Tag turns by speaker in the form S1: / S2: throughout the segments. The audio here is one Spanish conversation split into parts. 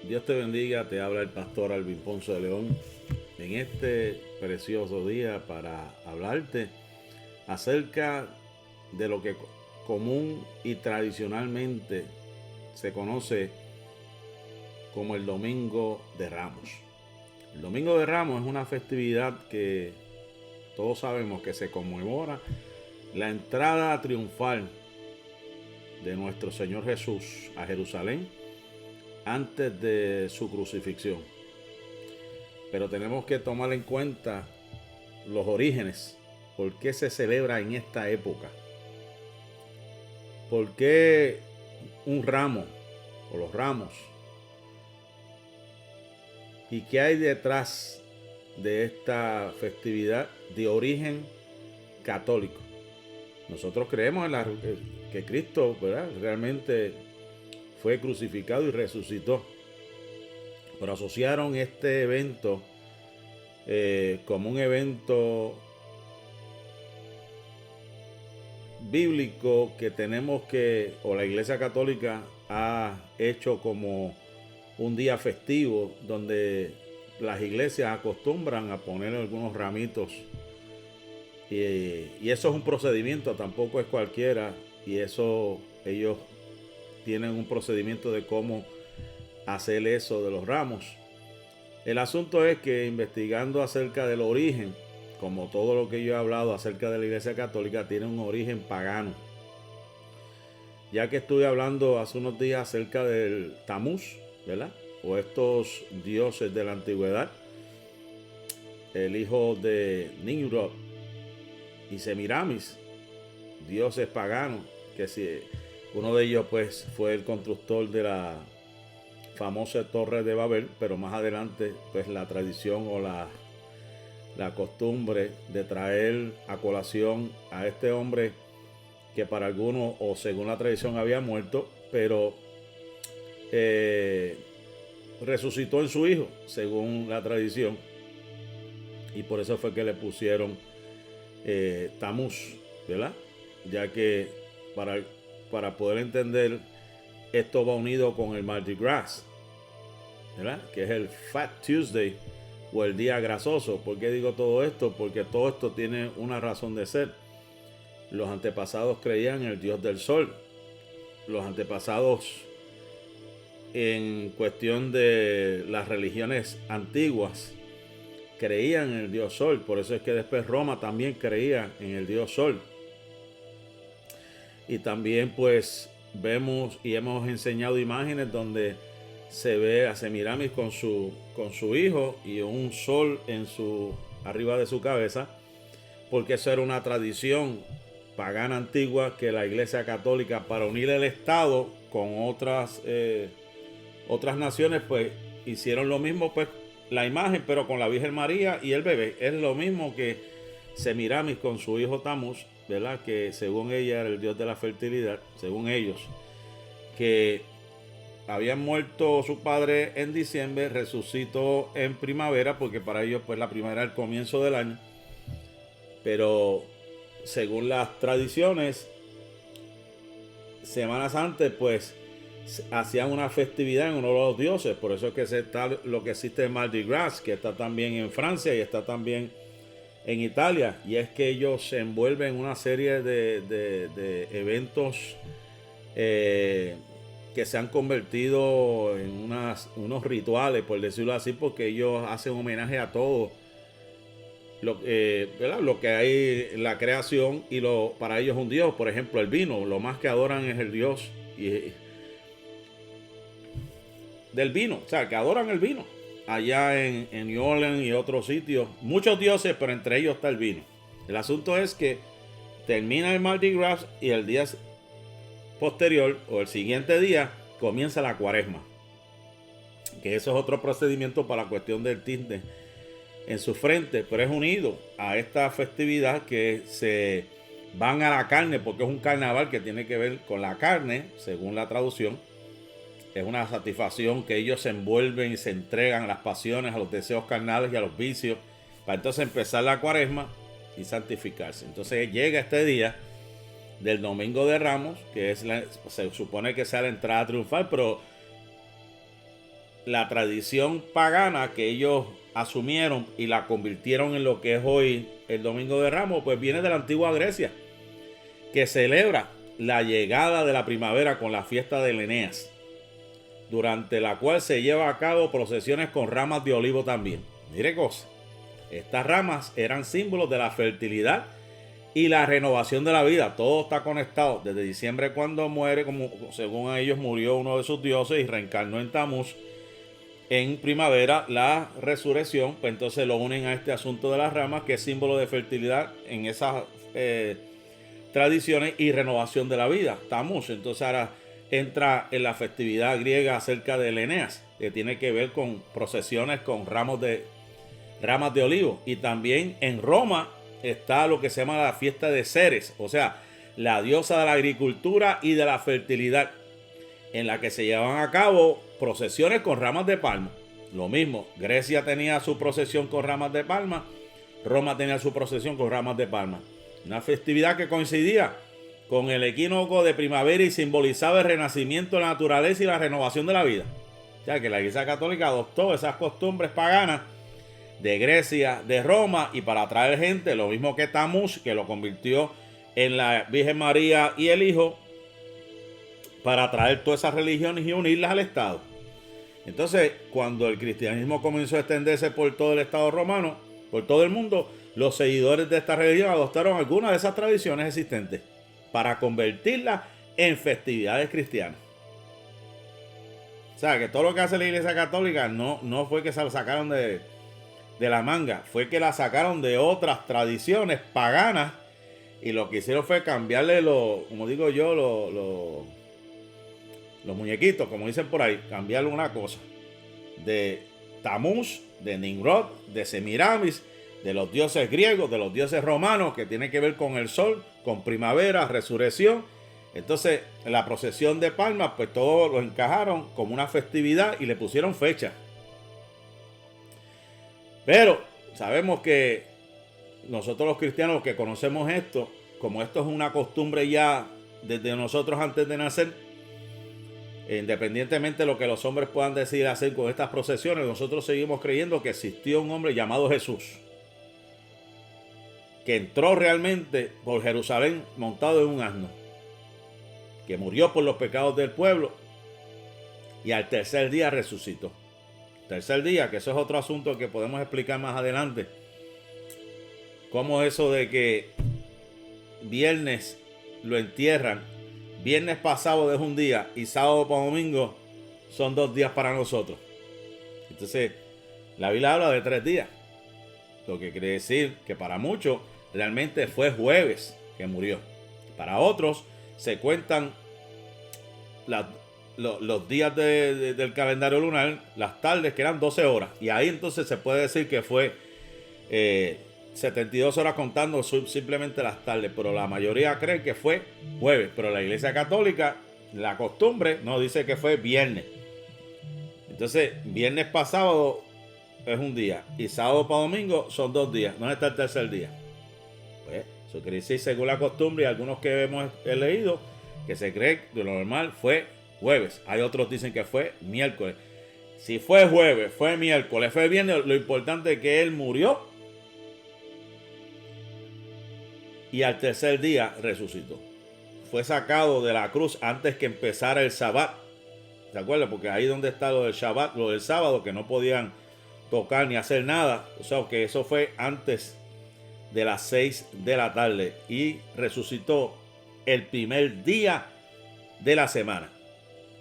S1: Dios te bendiga, te habla el pastor Alvin Ponce de León en este precioso día para hablarte acerca de lo que común y tradicionalmente se conoce como el Domingo de Ramos. El Domingo de Ramos es una festividad que todos sabemos que se conmemora la entrada triunfal de nuestro Señor Jesús a Jerusalén antes de su crucifixión. Pero tenemos que tomar en cuenta los orígenes, por qué se celebra en esta época, por qué un ramo o los ramos y qué hay detrás de esta festividad de origen católico. Nosotros creemos que Cristo, ¿verdad?, realmente fue crucificado y resucitó, pero asociaron este evento como un evento bíblico que tenemos que, o la Iglesia Católica ha hecho como un día festivo donde las iglesias acostumbran a poner algunos ramitos y eso es un procedimiento, tampoco es cualquiera, y eso ellos tienen un procedimiento de cómo hacer eso de los ramos. El asunto es que investigando acerca del origen, como todo lo que yo he hablado acerca de la Iglesia Católica, tiene un origen pagano. Ya que estuve hablando hace unos días acerca del Tamuz, ¿verdad? O estos dioses de la antigüedad, el hijo de Nimrod y Semiramis, dioses paganos, que si uno de ellos pues fue el constructor de la famosa Torre de Babel, pero más adelante pues la tradición o la costumbre de traer a colación a este hombre que para algunos o según la tradición había muerto, pero resucitó en su hijo según la tradición, y por eso fue que le pusieron Tamuz, ¿verdad? Ya que para, para poder entender, esto va unido con el Mardi Gras, ¿verdad?, que es el Fat Tuesday o el día grasoso. ¿Por qué digo todo esto? Porque todo esto tiene una razón de ser. Los antepasados creían en el dios del sol. Los antepasados, en cuestión de las religiones antiguas, creían en el dios sol. Por eso es que después Roma también creía en el dios sol. Y también pues vemos y hemos enseñado imágenes donde se ve a Semiramis con su hijo y un sol arriba de su cabeza, porque eso era una tradición pagana antigua que la Iglesia Católica, para unir el Estado con otras naciones, pues hicieron lo mismo, pues la imagen, pero con la Virgen María y el bebé. Es lo mismo que Semiramis con su hijo Tamuz, ¿verdad?, que según ella era el dios de la fertilidad, según ellos, que habían muerto su padre en diciembre, resucitó en primavera, porque para ellos pues la primavera es el comienzo del año, pero según las tradiciones, semanas antes pues hacían una festividad en uno de los dioses. Por eso es que está lo que existe en Mardi Gras, que está también en Francia y está también en Italia, y es que ellos se envuelven en una serie de eventos que se han convertido en unos rituales, por decirlo así, porque ellos hacen homenaje a todo ¿verdad?, lo que hay en la creación, y para ellos es un dios. Por ejemplo, el vino, lo más que adoran es el dios del vino, o sea, que adoran el vino. Allá en New Orleans y otros sitios, muchos dioses, pero entre ellos está el vino. El asunto es que termina el Mardi Gras y el día posterior o el siguiente día comienza la cuaresma, que eso es otro procedimiento para la cuestión del tinte en su frente, pero es unido a esta festividad que se van a la carne, porque es un carnaval que tiene que ver con la carne, según la traducción. Es una satisfacción que ellos se envuelven y se entregan a las pasiones, a los deseos carnales y a los vicios, para entonces empezar la cuaresma y santificarse. Entonces llega este día del Domingo de Ramos, que se supone que sea la entrada triunfal, pero la tradición pagana que ellos asumieron y la convirtieron en lo que es hoy el Domingo de Ramos, pues viene de la antigua Grecia, que celebra la llegada de la primavera con la fiesta de Eneas, durante la cual se lleva a cabo procesiones con ramas de olivo también. Mire cosa, estas ramas eran símbolos de la fertilidad y la renovación de la vida. Todo está conectado. Desde diciembre, cuando muere, como según ellos murió uno de sus dioses y reencarnó en Tamuz, en primavera la resurrección, pues entonces lo unen a este asunto de las ramas, que es símbolo de fertilidad en esas tradiciones y renovación de la vida, Tamuz. Entonces ahora entra en la festividad griega acerca de Eneas, que tiene que ver con procesiones con ramas de olivo. Y también en Roma está lo que se llama la fiesta de Ceres, o sea, la diosa de la agricultura y de la fertilidad, en la que se llevan a cabo procesiones con ramas de palma. Lo mismo, Grecia tenía su procesión con ramas de palma, Roma tenía su procesión con ramas de palma. Una festividad que coincidía con el equinoccio de primavera y simbolizaba el renacimiento de la naturaleza y la renovación de la vida. O sea que la Iglesia Católica adoptó esas costumbres paganas de Grecia, de Roma, y para atraer gente, lo mismo que Tamuz, que lo convirtió en la Virgen María y el Hijo, para atraer todas esas religiones y unirlas al Estado. Entonces, cuando el cristianismo comenzó a extenderse por todo el Estado romano, por todo el mundo, los seguidores de esta religión adoptaron algunas de esas tradiciones existentes para convertirlas en festividades cristianas. O sea, que todo lo que hace la Iglesia Católica no fue que se lo sacaron de la manga, fue que la sacaron de otras tradiciones paganas, y lo que hicieron fue cambiarle como digo yo, los muñequitos, como dicen por ahí, cambiarle una cosa de Tamuz, de Nimrod, de Semiramis, de los dioses griegos, de los dioses romanos, que tiene que ver con el sol, con primavera, resurrección. Entonces, en la procesión de palmas, pues todo lo encajaron como una festividad y le pusieron fecha. Pero sabemos que nosotros los cristianos que conocemos esto, como esto es una costumbre ya desde nosotros antes de nacer, independientemente de lo que los hombres puedan decidir hacer con estas procesiones, nosotros seguimos creyendo que existió un hombre llamado Jesús, que entró realmente por Jerusalén montado en un asno, que murió por los pecados del pueblo y al tercer día resucitó. Tercer día, que eso es otro asunto que podemos explicar más adelante, cómo eso de que viernes lo entierran, viernes para sábado es un día y sábado para domingo son 2 días para nosotros. Entonces la Biblia habla de 3 días, lo que quiere decir que para muchos realmente fue jueves que murió. Para otros se cuentan los días del calendario lunar, las tardes, que eran 12 horas, y ahí entonces se puede decir que fue 72 horas contando simplemente las tardes, pero la mayoría cree que fue jueves. Pero la Iglesia Católica, la costumbre nos dice que fue viernes. Entonces viernes para sábado es un día y sábado para domingo son 2 días. ¿Dónde está el tercer día? Pues eso quiere decir, según la costumbre y algunos que hemos leído, que se cree que lo normal fue jueves. Hay otros que dicen que fue miércoles. Si fue jueves, fue miércoles, fue viernes, lo importante es que él murió y al tercer día resucitó. Fue sacado de la cruz antes que empezara el Shabbat. ¿Se acuerdan? Porque ahí donde está lo del Shabbat, lo del sábado, que no podían tocar ni hacer nada. O sea, que eso fue antes de las 6 de la tarde y resucitó el primer día de la semana,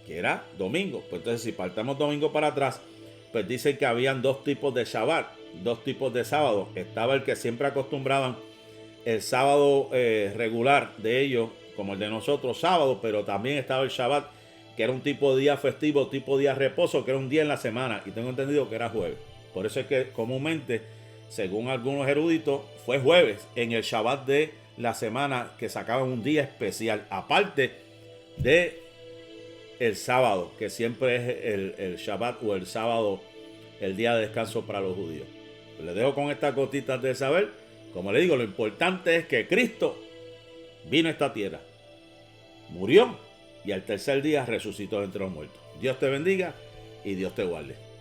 S1: que era domingo. Pues entonces, si partamos domingo para atrás, pues dicen que habían 2 tipos de Shabbat, 2 tipos de sábado. Estaba el que siempre acostumbraban, el sábado regular de ellos, como el de nosotros, sábado, pero también estaba el Shabbat, que era un tipo de día festivo, tipo de día de reposo, que era un día en la semana, y tengo entendido que era jueves. Por eso es que comúnmente, según algunos eruditos, fue jueves en el Shabbat de la semana, que sacaban un día especial, aparte de el sábado, que siempre es el Shabbat o el sábado, el día de descanso para los judíos. Les dejo con estas gotitas de saber. Como le digo, lo importante es que Cristo vino a esta tierra, murió y al tercer día resucitó entre los muertos. Dios te bendiga y Dios te guarde.